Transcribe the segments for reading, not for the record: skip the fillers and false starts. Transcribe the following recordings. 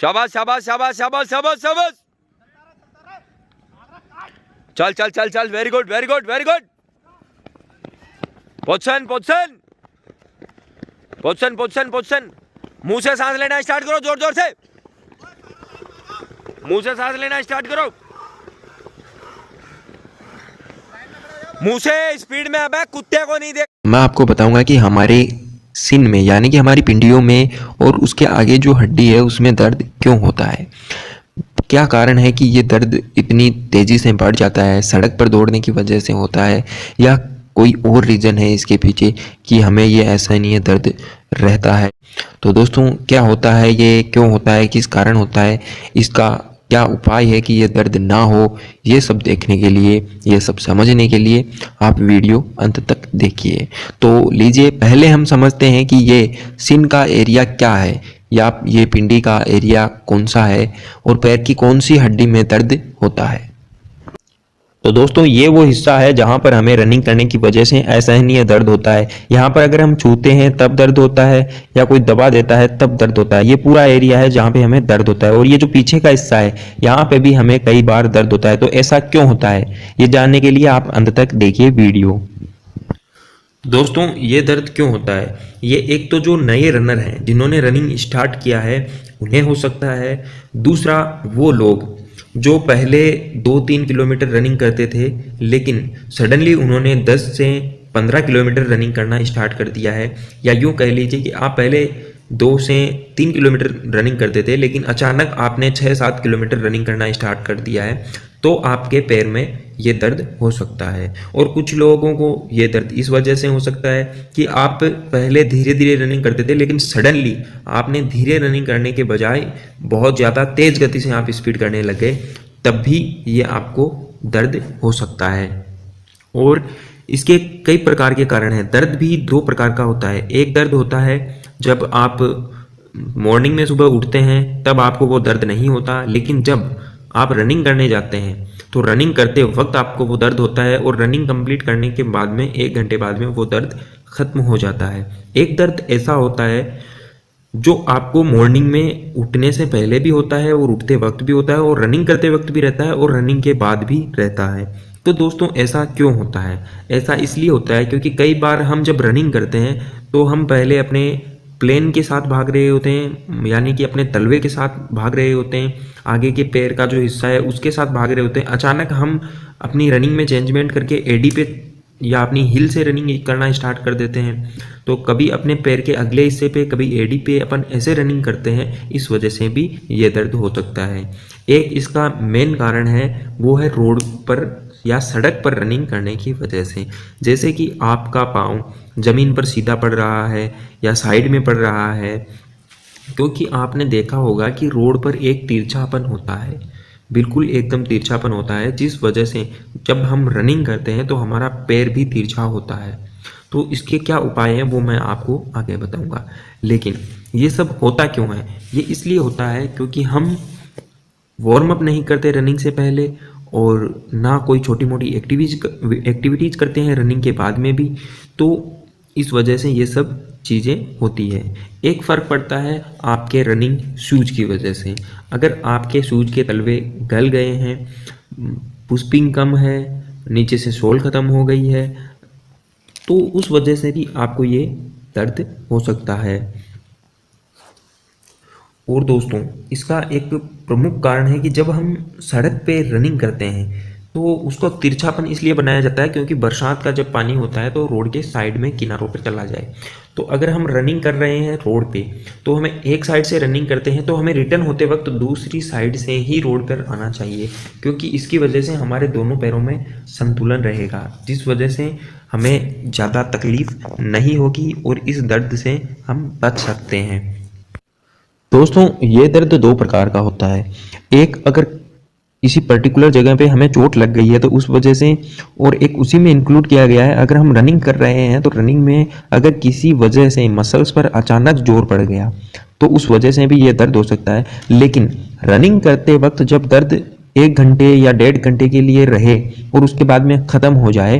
शाबाश शाबाश शाबाश शाबाश शाबाश शाबाश। चल चल चल चल, very good very good very good. Position position position position position. मुंह से सांस लेना स्टार्ट करो, जोर जोर से मुंह से सांस लेना स्टार्ट करो। मुंह से स्पीड में, अबे कुत्ते को नहीं देख। मैं आपको बताऊंगा कि हमारे सीन में यानी कि हमारी पिंडियों में और उसके आगे जो हड्डी है उसमें दर्द क्यों होता है, क्या कारण है कि ये दर्द इतनी तेज़ी से बढ़ जाता है, सड़क पर दौड़ने की वजह से होता है या कोई और रीज़न है इसके पीछे कि हमें ये ऐसा नहीं है दर्द रहता है। तो दोस्तों क्या होता है, ये क्यों होता है, किस कारण होता है, इसका क्या उपाय है कि ये दर्द ना हो, ये सब देखने के लिए, ये सब समझने के लिए आप वीडियो अंत तक देखिए। तो लीजिए पहले हम समझते हैं कि ये सिन का एरिया क्या है या ये पिंडी का एरिया कौन सा है और पैर की कौन सी हड्डी में दर्द होता है। तो दोस्तों ये वो हिस्सा है जहाँ पर हमें रनिंग करने की वजह से असहनीय दर्द होता है। यहाँ पर अगर हम छूते हैं तब दर्द होता है या कोई दबा देता है तब दर्द होता है। ये पूरा एरिया है जहाँ पे हमें दर्द होता है और ये जो पीछे का हिस्सा है यहाँ पे भी हमें कई बार दर्द होता है। तो ऐसा क्यों होता है ये जानने के लिए आप अंत तक देखिए वीडियो। दोस्तों ये दर्द क्यों होता है, ये एक तो जो नए रनर हैं जिन्होंने रनिंग स्टार्ट किया है उन्हें हो सकता है, दूसरा वो लोग जो पहले 2-3 किलोमीटर रनिंग करते थे लेकिन सडनली उन्होंने 10 से 15 किलोमीटर रनिंग करना स्टार्ट कर दिया है, या यूँ कह लीजिए कि आप पहले 2 से 3 किलोमीटर रनिंग करते थे लेकिन अचानक आपने 6-7 किलोमीटर रनिंग करना स्टार्ट कर दिया है, तो आपके पैर में ये दर्द हो सकता है। और कुछ लोगों को ये दर्द इस वजह से हो सकता है कि आप पहले धीरे धीरे रनिंग करते थे लेकिन सडनली आपने धीरे रनिंग करने के बजाय बहुत ज़्यादा तेज़ गति से आप स्पीड करने लगे, तब भी ये आपको दर्द हो सकता है। और इसके कई प्रकार के कारण हैं। दर्द भी 2 प्रकार का होता है। एक दर्द होता है जब आप मॉर्निंग में सुबह उठते हैं तब आपको वो दर्द नहीं होता, लेकिन जब आप रनिंग करने जाते हैं तो रनिंग करते वक्त आपको वो दर्द होता है और रनिंग कंप्लीट करने के बाद में 1 घंटे बाद में वो दर्द ख़त्म हो जाता है। एक दर्द ऐसा होता है जो आपको मॉर्निंग में उठने से पहले भी होता है और उठते वक्त भी होता है और रनिंग करते वक्त भी रहता है और रनिंग के बाद भी रहता है। तो दोस्तों ऐसा क्यों होता है, ऐसा इसलिए होता है क्योंकि कई बार हम जब रनिंग करते हैं तो हम पहले अपने प्लेन के साथ भाग रहे होते हैं, यानी कि अपने तलवे के साथ भाग रहे होते हैं, आगे के पैर का जो हिस्सा है उसके साथ भाग रहे होते हैं। अचानक हम अपनी रनिंग में चेंजमेंट करके एडी पे या अपनी हिल से रनिंग करना स्टार्ट कर देते हैं, तो कभी अपने पैर के अगले हिस्से पे कभी एडी पे अपन ऐसे रनिंग करते हैं, इस वजह से भी ये दर्द हो सकता है। एक इसका मेन कारण है वो है रोड पर या सड़क पर रनिंग करने की वजह से। जैसे कि आपका पाँव ज़मीन पर सीधा पड़ रहा है या साइड में पड़ रहा है, क्योंकि आपने देखा होगा कि रोड पर एक तिरछापन होता है, बिल्कुल एकदम तिरछापन होता है, जिस वजह से जब हम रनिंग करते हैं तो हमारा पैर भी तिरछा होता है। तो इसके क्या उपाय हैं वो मैं आपको आगे बताऊंगा। लेकिन ये सब होता क्यों है, ये इसलिए होता है क्योंकि हम वार्म अप नहीं करते रनिंग से पहले और ना कोई छोटी मोटी एक्टिविटीज़ करते हैं रनिंग के बाद में भी, तो इस वजह से ये सब चीज़ें होती है। एक फ़र्क पड़ता है आपके रनिंग शूज़ की वजह से। अगर आपके शूज़ के तलवे गल गए हैं, पुशपिंग कम है, नीचे से सोल ख़त्म हो गई है, तो उस वजह से भी आपको ये दर्द हो सकता है। और दोस्तों इसका एक प्रमुख कारण है कि जब हम सड़क पे रनिंग करते हैं तो उसको तिरछापन इसलिए बनाया जाता है क्योंकि बरसात का जब पानी होता है तो रोड के साइड में किनारों पर चला जाए। तो अगर हम रनिंग कर रहे हैं रोड पे तो हमें एक साइड से रनिंग करते हैं तो हमें रिटर्न होते वक्त दूसरी साइड से ही रोड पर आना चाहिए, क्योंकि इसकी वजह से हमारे दोनों पैरों में संतुलन रहेगा, जिस वजह से हमें ज़्यादा तकलीफ नहीं होगी और इस दर्द से हम बच सकते हैं। दोस्तों ये दर्द 2 प्रकार का होता है। एक अगर किसी पर्टिकुलर जगह पे हमें चोट लग गई है तो उस वजह से, और एक उसी में इंक्लूड किया गया है अगर हम रनिंग कर रहे हैं तो रनिंग में अगर किसी वजह से मसल्स पर अचानक जोर पड़ गया तो उस वजह से भी ये दर्द हो सकता है। लेकिन रनिंग करते वक्त जब दर्द 1 घंटे या 1.5 घंटे के लिए रहे और उसके बाद में ख़त्म हो जाए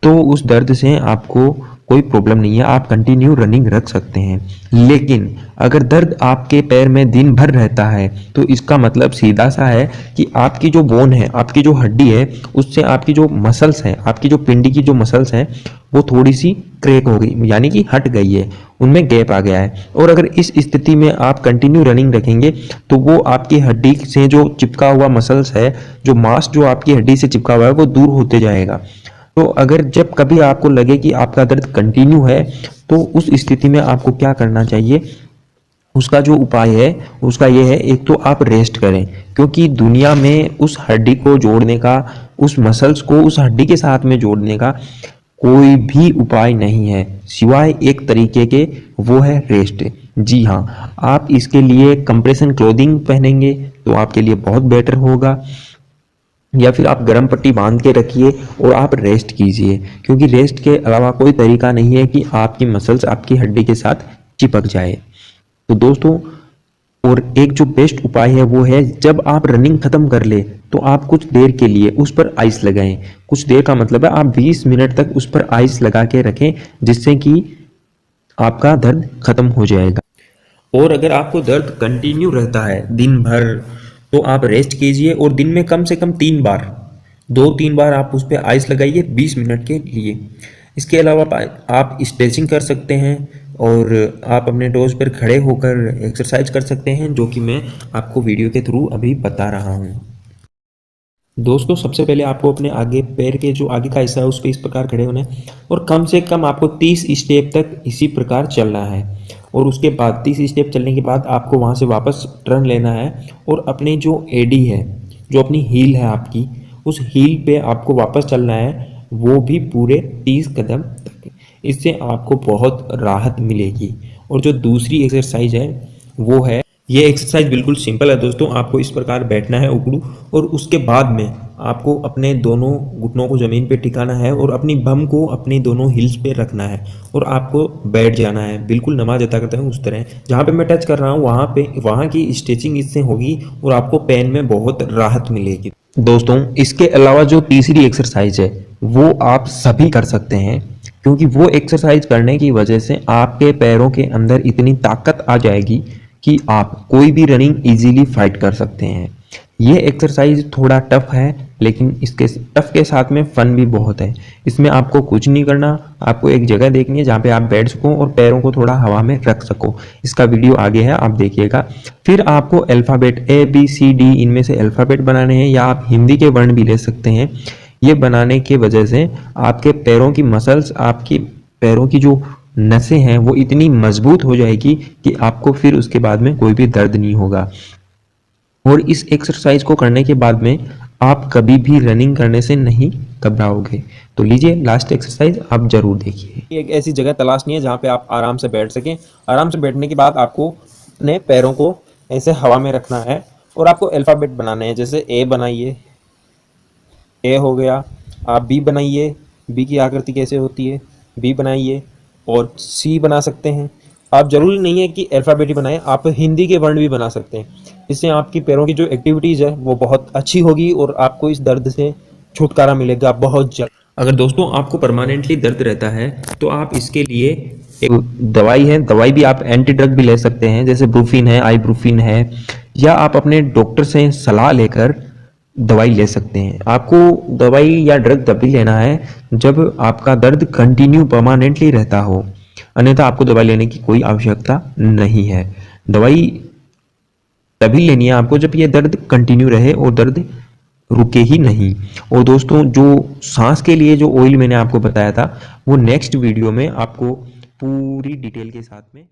तो उस दर्द से आपको कोई प्रॉब्लम नहीं है, आप कंटिन्यू रनिंग रख सकते हैं। लेकिन अगर दर्द आपके पैर में दिन भर रहता है तो इसका मतलब सीधा सा है कि आपकी जो बोन है, आपकी जो हड्डी है, उससे आपकी जो मसल्स हैं, आपकी जो पिंडी की जो मसल्स हैं वो थोड़ी सी क्रैक हो गई, यानी कि हट गई है, उनमें गैप आ गया है। और अगर इस स्थिति में आप कंटिन्यू रनिंग रखेंगे तो वो आपकी हड्डी से जो चिपका हुआ मसल्स है, जो मांस जो आपकी हड्डी से चिपका हुआ है, वो दूर होते जाएगा। तो अगर जब कभी आपको लगे कि आपका दर्द कंटिन्यू है तो उस स्थिति में आपको क्या करना चाहिए, उसका जो उपाय है उसका ये है, एक तो आप रेस्ट करें, क्योंकि दुनिया में उस हड्डी को जोड़ने का, उस मसल्स को उस हड्डी के साथ में जोड़ने का कोई भी उपाय नहीं है सिवाय एक तरीके के, वो है रेस्ट। जी हाँ, आप इसके लिए कंप्रेशन क्लोथिंग पहनेंगे तो आपके लिए बहुत बेटर होगा, या फिर आप गर्म पट्टी बांध के रखिए और आप रेस्ट कीजिए, क्योंकि रेस्ट के अलावा कोई तरीका नहीं है कि आपकी मसल्स आपकी हड्डी के साथ चिपक जाए। तो दोस्तों, और एक जो बेस्ट उपाय है वो है, जब आप रनिंग खत्म कर ले तो आप कुछ देर के लिए उस पर आइस लगाएं। कुछ देर का मतलब है आप 20 मिनट तक उस पर आइस लगा के रखें, जिससे कि आपका दर्द खत्म हो जाएगा। और अगर आपको दर्द कंटिन्यू रहता है दिन भर तो आप रेस्ट कीजिए और दिन में कम से कम 3 बार, 2-3 बार आप उस पर आइस लगाइए 20 मिनट के लिए। इसके अलावा आप स्ट्रेचिंग कर सकते हैं और आप अपने टोज पर खड़े होकर एक्सरसाइज कर सकते हैं, जो कि मैं आपको वीडियो के थ्रू अभी बता रहा हूँ। दोस्तों, सबसे पहले आपको अपने आगे पैर के जो आगे का हिस्सा है उस पर इस प्रकार खड़े होना है और कम से कम आपको 30 स्टेप तक इसी प्रकार चलना है। और उसके बाद 30 स्टेप चलने के बाद आपको वहाँ से वापस टर्न लेना है और अपनी जो एडी है, जो अपनी हील है आपकी, उस हील पे आपको वापस चलना है, वो भी पूरे 30 कदम तक। इससे आपको बहुत राहत मिलेगी। और जो दूसरी एक्सरसाइज है वो है, ये एक्सरसाइज बिल्कुल सिंपल है दोस्तों। आपको इस प्रकार बैठना है उकड़ू और उसके बाद में आपको अपने दोनों घुटनों को ज़मीन पे टिकाना है और अपनी बम को अपनी दोनों हिल्स पे रखना है और आपको बैठ जाना है, बिल्कुल नमाज अदा करते हैं उस तरह। जहाँ पे मैं टच कर रहा हूँ वहाँ की स्ट्रेचिंग इससे होगी और आपको पेन में बहुत राहत मिलेगी। दोस्तों, इसके अलावा जो तीसरी एक्सरसाइज है वो आप सभी कर सकते हैं, क्योंकि वो एक्सरसाइज करने की वजह से आपके पैरों के अंदर इतनी ताकत आ जाएगी कि आप कोई भी रनिंग इजीली फाइट कर सकते हैं। ये एक्सरसाइज थोड़ा टफ है, लेकिन इसके टफ के साथ में फन भी बहुत है। इसमें आपको कुछ नहीं करना, आपको एक जगह देखनी है जहाँ पे आप बैठ सको और पैरों को थोड़ा हवा में रख सको। इसका वीडियो आगे है, आप देखिएगा। फिर आपको अल्फ़ाबेट ABCD, इनमें से अल्फ़ाबेट बनाने हैं, या आप हिंदी के वर्ण भी ले सकते हैं। ये बनाने की वजह से आपके पैरों की मसल्स, आपकी पैरों की जो नसें हैं वो इतनी मजबूत हो जाएगी कि आपको फिर उसके बाद में कोई भी दर्द नहीं होगा। और इस एक्सरसाइज को करने के बाद में आप कभी भी रनिंग करने से नहीं घबराओगे। तो लीजिए, लास्ट एक्सरसाइज आप जरूर देखिए। एक ऐसी जगह तलाशनी है जहाँ पे आप आराम से बैठ सकें। आराम से बैठने के बाद आपको अपने पैरों को ऐसे हवा में रखना है और आपको अल्फ़ाबेट बनाने हैं। जैसे ए बनाइए, ए हो गया। आप बी बनाइए, बी की आकृति कैसे होती है, बी बनाइए। और सी बना सकते हैं। आप जरूरी नहीं है कि अल्फ़ाबेट ही बनाएं, आप हिंदी के वर्ण भी बना सकते हैं। इससे आपकी पैरों की जो एक्टिविटीज़ है वो बहुत अच्छी होगी और आपको इस दर्द से छुटकारा मिलेगा बहुत जल्द। अगर दोस्तों आपको परमानेंटली दर्द रहता है तो आप इसके लिए एक दवाई है, दवाई भी आप एंटी ड्रग भी ले सकते हैं, जैसे ब्रूफिन है, आइब्रूफिन है, या आप अपने डॉक्टर से सलाह लेकर दवाई ले सकते हैं। आपको दवाई या ड्रग तभी लेना है जब आपका दर्द कंटिन्यू परमानेंटली रहता हो, अन्यथा आपको दवाई लेने की कोई आवश्यकता नहीं है। दवाई तभी लेनी है आपको जब ये दर्द कंटिन्यू रहे और दर्द रुके ही नहीं। और दोस्तों, जो सांस के लिए जो ऑयल मैंने आपको बताया था वो नेक्स्ट वीडियो में आपको पूरी डिटेल के साथ में